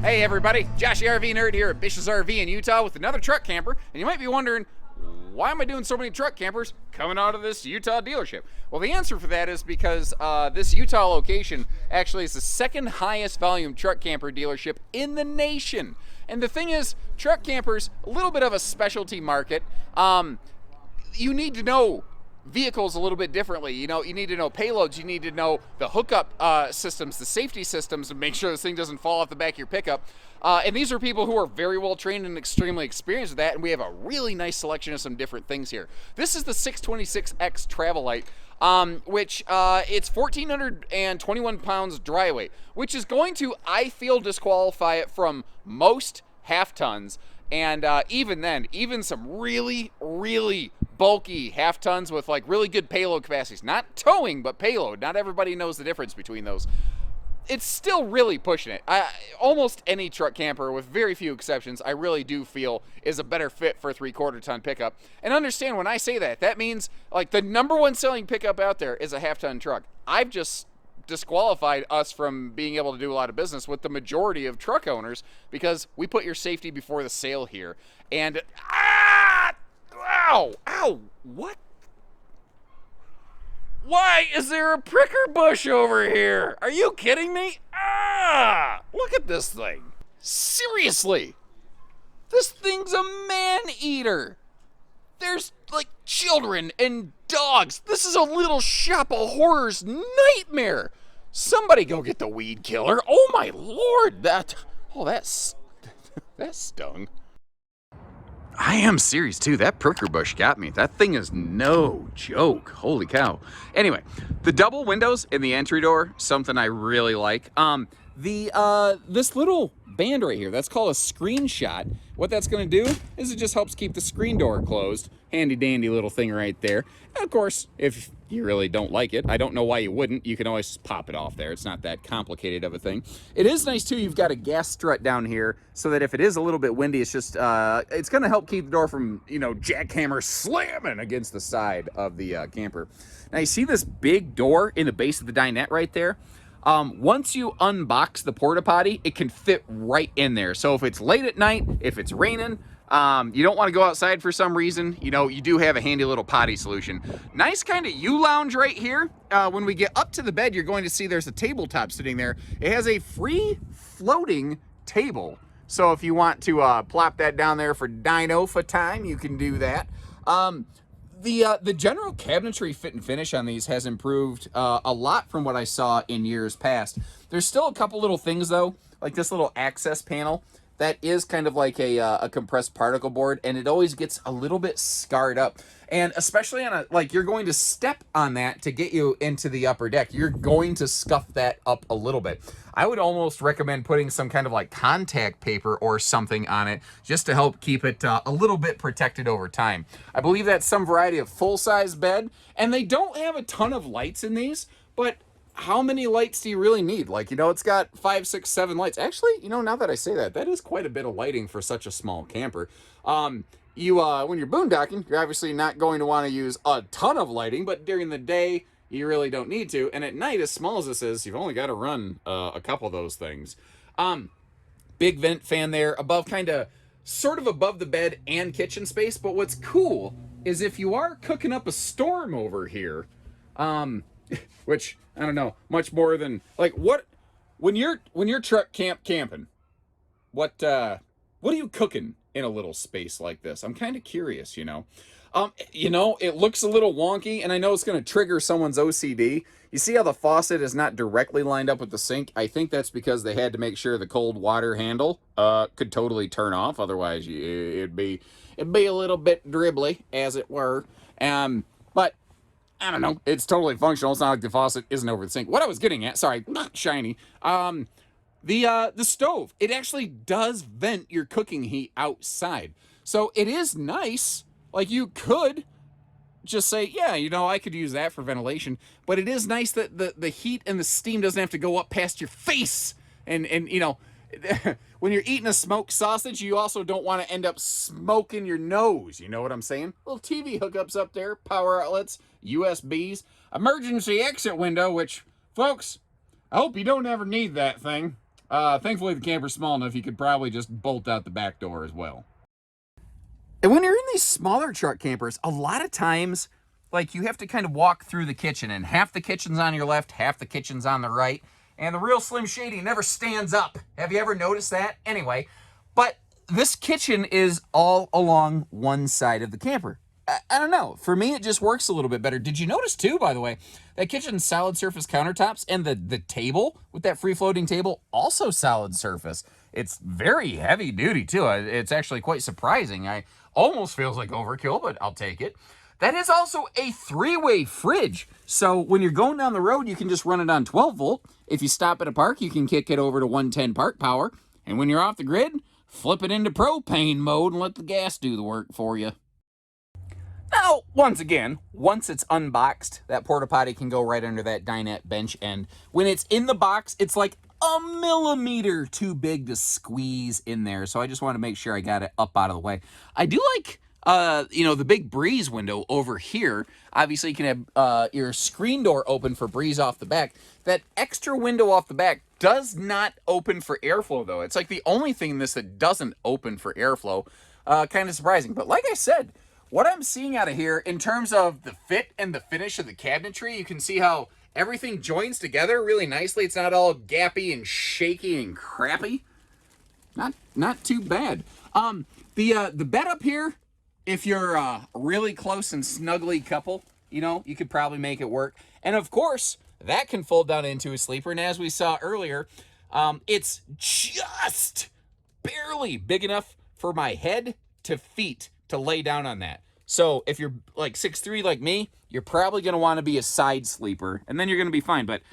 Hey everybody, Josh the RV Nerd here at Bish's RV in Utah with another truck camper, and you might be wondering, why am I doing so many truck campers coming out of this Utah dealership? Well, the answer for that is because this Utah location actually is the second highest volume truck camper dealership in the nation. And the thing is, truck campers, a little bit of a specialty market. You need to know vehicles a little bit differently. You know, you need to know payloads, you need to know the hookup systems, the safety systems, and make sure this thing doesn't fall off the back of your pickup. And these are people who are very well trained and extremely experienced with that, and we have a really nice selection of some different things here. This is the 626X Travel Lite, which it's 1,421 pounds dry weight, which is going to, I feel, disqualify it from most half tons. And even then, even some really, really bulky half tons with like really good payload capacities, not towing, but payload. Not everybody knows the difference between those. It's still really pushing it. Almost any truck camper, with very few exceptions, I really do feel is a better fit for a 3/4 ton pickup. And understand, when I say that, that means like the number one selling pickup out there is a half ton truck. I've just disqualified us from being able to do a lot of business with the majority of truck owners because we put your safety before the sale here. And ow, what? Why is there a pricker bush over here? Are you kidding me? Look at this thing. Seriously, this thing's a man-eater. There's like children and dogs. This is a little shop of horrors nightmare. Somebody go get the weed killer. Oh my lord, that stung. I am serious too. That pricker bush got me. That thing is no joke. Holy cow. Anyway, the double windows in the entry door, something I really like. This little band right here, that's called a screenshot. What that's going to do is it just helps keep the screen door closed. Handy dandy little thing right there. And of course, if you really don't like it, I don't know why you wouldn't, you can always pop it off there. It's not that complicated of a thing. It is nice too, you've got a gas strut down here so that if it is a little bit windy, it's just, it's going to help keep the door from, jackhammer slamming against the side of the camper. Now you see this big door in the base of the dinette right there? Once you unbox the porta potty, it can fit right in there. So if it's late at night, if it's raining, you don't want to go outside for some reason, you do have a handy little potty solution. Nice kind of U-lounge right here. When we get up to the bed, you're going to see there's a tabletop sitting there. It has a free floating table. So if you want to plop that down there for dino for time, you can do that. The general cabinetry fit and finish on these has improved a lot from what I saw in years past. There's still a couple little things though, like this little access panel that is kind of like a compressed particle board, and it always gets a little bit scarred up. And especially on you're going to step on that to get you into the upper deck. You're going to scuff that up a little bit. I would almost recommend putting some kind of like contact paper or something on it just to help keep it a little bit protected over time. I believe that's some variety of full-size bed, and they don't have a ton of lights in these, but how many lights do you really need? It's got 5, 6, 7 lights. Actually, now that I say that, that is quite a bit of lighting for such a small camper. When you're boondocking, you're obviously not going to want to use a ton of lighting, but during the day, you really don't need to. And at night, as small as this is, you've only got to run a couple of those things. Big vent fan there, sort of above the bed and kitchen space. But what's cool is if you are cooking up a storm over here, which I don't know, much more than when you're truck camping, what are you cooking in a little space like this? I'm kind of curious, it looks a little wonky, and I know it's going to trigger someone's OCD. You see how the faucet is not directly lined up with the sink? I think that's because they had to make sure the cold water handle could totally turn off. Otherwise, it'd be a little bit dribbly, as it were. But I don't know. It's totally functional. It's not like the faucet isn't over the sink. What I was getting at, sorry, not shiny. The stove, it actually does vent your cooking heat outside. So it is nice. You could just say, yeah, I could use that for ventilation. But it is nice that the heat and the steam doesn't have to go up past your face. And when you're eating a smoked sausage, you also don't want to end up smoking your nose. You know what I'm saying? Little TV hookups up there, power outlets, USBs, emergency exit window, which, folks, I hope you don't ever need that thing. Thankfully, the camper's small enough you could probably just bolt out the back door as well. And when you're in these smaller truck campers, a lot of times, like, you have to kind of walk through the kitchen, and half the kitchen's on your left, half the kitchen's on the right, and the real Slim Shady never stands up. Have you ever noticed that? Anyway, but this kitchen is all along one side of the camper. I don't know. For me, it just works a little bit better. Did you notice, too, by the way, that kitchen's solid surface countertops, and the table with that free-floating table, also solid surface. It's very heavy duty, too. It's actually quite surprising. I almost feels like overkill, but I'll take it. That is also a 3-way fridge. So when you're going down the road, you can just run it on 12 volt. If you stop at a park, you can kick it over to 110 park power. And when you're off the grid, flip it into propane mode and let the gas do the work for you. Now, once again, once it's unboxed, that porta potty can go right under that dinette bench. And when it's in the box, it's like a millimeter too big to squeeze in there. So I just want to make sure I got it up out of the way. I do like, the big breeze window over here. Obviously, you can have your screen door open for breeze off the back. That extra window off the back does not open for airflow, though. It's like the only thing in this that doesn't open for airflow. Kind of surprising. But like I said, what I'm seeing out of here in terms of the fit and the finish of the cabinetry, you can see how everything joins together really nicely. It's not all gappy and shaky and crappy. Not too bad. The bed up here, if you're a really close and snuggly couple, you could probably make it work. And of course, that can fold down into a sleeper. And as we saw earlier, it's just barely big enough for my head to feet to lay down on that. So if you're like 6'3" like me, you're probably going to want to be a side sleeper, and then you're going to be fine. But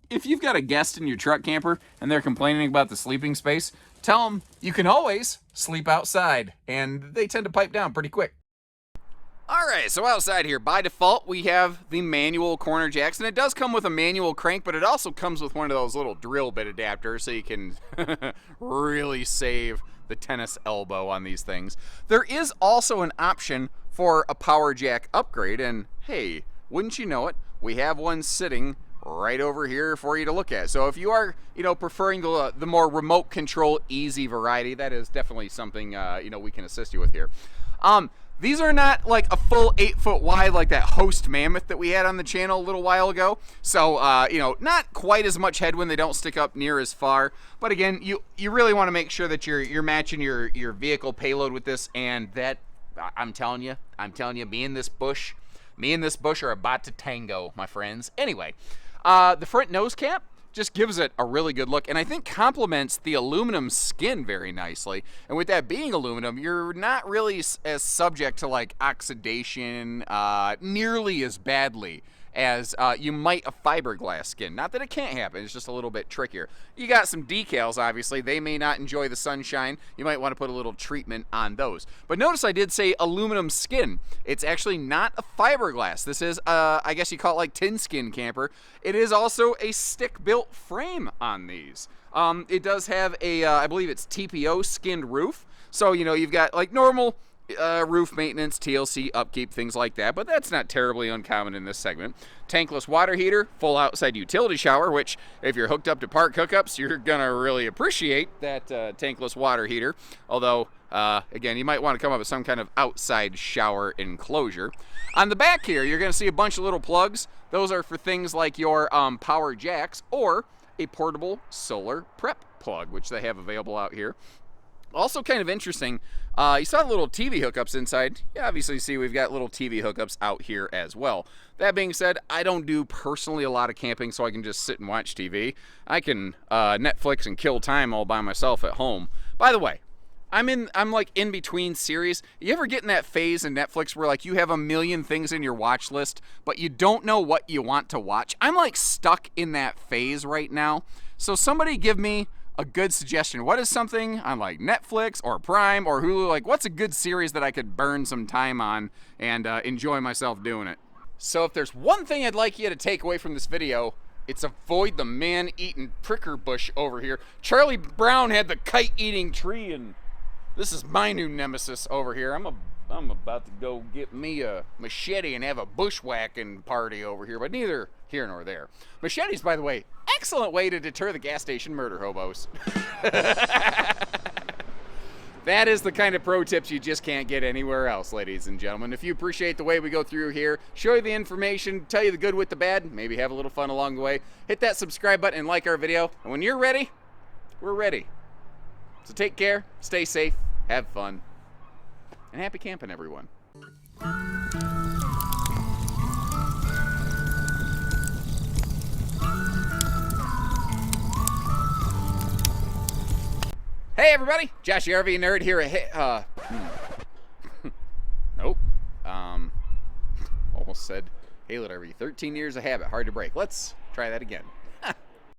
if you've got a guest in your truck camper and they're complaining about the sleeping space, tell them you can always sleep outside, and they tend to pipe down pretty quick. All right, so outside here, by default, we have the manual corner jacks, and it does come with a manual crank, but it also comes with one of those little drill bit adapters, so you can really save the tennis elbow on these things. There is also an option for a power jack upgrade, and hey, wouldn't you know it, we have one sitting right over here for you to look at. So if you are, preferring the more remote control easy variety, that is definitely something, we can assist you with here. These are not like a full 8-foot wide like that Host Mammoth that we had on the channel a little while ago. So, not quite as much headwind. They don't stick up near as far. But again, you really want to make sure that you're matching your vehicle payload with this. And that, I'm telling you, me and this bush are about to tango, my friends. Anyway, the front nose cap just gives it a really good look, and I think complements the aluminum skin very nicely. And with that being aluminum, you're not really as subject to like oxidation nearly as badly as you might a fiberglass skin. Not that it can't happen, it's just a little bit trickier. You got some decals, obviously. They may not enjoy the sunshine. You might want to put a little treatment on those. But notice I did say aluminum skin. It's actually not a fiberglass. This is, I guess you call it like tin skin camper. It is also a stick-built frame on these. It does have a, I believe it's TPO skinned roof. So, you've got like normal roof maintenance, TLC, upkeep, things like that, but that's not terribly uncommon in this segment. Tankless water heater, full outside utility shower, which if you're hooked up to park hookups, you're gonna really appreciate that tankless water heater. Although, again, you might want to come up with some kind of outside shower enclosure. On the back here, you're gonna see a bunch of little plugs. Those are for things like your power jacks or a portable solar prep plug, which they have available out here. Also kind of interesting, you saw the little TV hookups inside. You obviously see we've got little TV hookups out here as well. That being said, I don't do personally a lot of camping, so I can just sit and watch TV. I can Netflix and kill time all by myself at home. By the way, I'm like in between series. You ever get in that phase in Netflix where like you have a million things in your watch list, but you don't know what you want to watch? I'm like stuck in that phase right now. So somebody give me a good suggestion. What is something on like Netflix or Prime or Hulu? Like, what's a good series that I could burn some time on and enjoy myself doing it? So if there's one thing I'd like you to take away from this video, it's avoid the man-eating pricker bush over here. Charlie Brown had the kite-eating tree, and this is my new nemesis over here. I'm a I'm about to go get me a machete and have a bushwhacking party over here, but neither here nor there. Machetes, by the way, excellent way to deter the gas station murder hobos. That is the kind of pro tips you just can't get anywhere else, ladies and gentlemen. If you appreciate the way we go through here, show you the information, tell you the good with the bad, maybe have a little fun along the way, hit that subscribe button and like our video. And when you're ready, we're ready. So take care, stay safe, have fun, and happy camping, everyone. Hey everybody, Josh the RV Nerd here at nope. Almost said Haylett RV. 13 years of habit, hard to break. Let's try that again.